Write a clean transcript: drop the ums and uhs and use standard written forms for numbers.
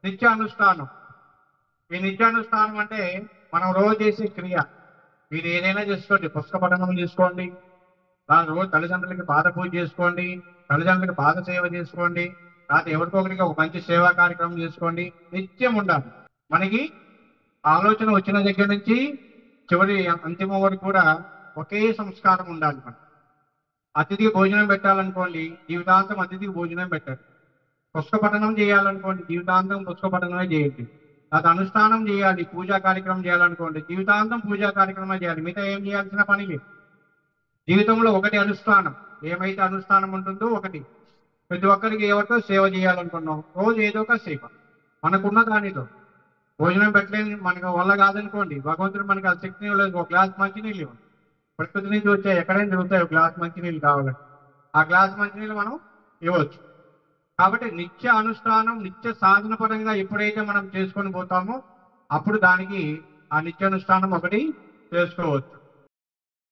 నిత్యానుష్ఠానం. ఈ నిత్యానుష్ఠానం అంటే మనం రోజు చేసే క్రియ. మీరు ఏదైనా చేసుకోండి, పుస్తక పఠనం చేసుకోండి, రోజు తల్లిదండ్రులకి పాద పూజ చేసుకోండి, తల్లిదండ్రులకి పాద సేవ చేసుకోండి, లేకపోతే ఎవరికొకరికి ఒక మంచి సేవా కార్యక్రమం చేసుకోండి. నిత్యం ఉండాలి. మనకి ఆలోచన వచ్చిన దగ్గర నుంచి చివరి అంతిమం వరకు కూడా ఒకే సంస్కారం ఉండాలి. మనం అతిథికి భోజనం పెట్టాలనుకోండి, జీవితాంతం అతిథికి భోజనం పెట్టాలి. పుస్తక పఠనం చేయాలనుకోండి, జీవితాంతం పుస్తక పఠనమే చేయండి. అది అనుష్ఠానం చేయాలి, పూజా కార్యక్రమం చేయాలనుకోండి, జీవితాంతం పూజా కార్యక్రమం చేయాలి. మిగతా ఏం చేయాల్సిన పని లేదు. జీవితంలో ఒకటి అనుష్ఠానం. ఏమైతే అనుష్ఠానం ఉంటుందో ఒకటి. ప్రతి ఒక్కరికి ఎవరితో సేవ చేయాలనుకున్నాం, రోజు ఏదో ఒక సేవ మనకున్న దానితో. భోజనం పెట్టలేని మనకు వల్ల కాదనుకోండి, భగవంతుడు మనకి ఆ శక్తిని ఇవ్వలేదు. ఒక గ్లాస్ మంచినీళ్ళు ఇవ్వండి. ప్రకృతి నుంచి వచ్చాయి, ఎక్కడైనా దొరుకుతాయి. ఒక గ్లాస్ మంచినీళ్ళు కావాలంటే ఆ గ్లాస్ మంచినీళ్ళు మనం ఇవ్వచ్చు. కాబట్టి నిత్య అనుష్ఠానం, నిత్య సాధన పరంగా ఎప్పుడైతే మనం చేసుకొని పోతామో అప్పుడు దానికి ఆ నిత్యానుష్ఠానం ఒకటి చేసుకోవచ్చు.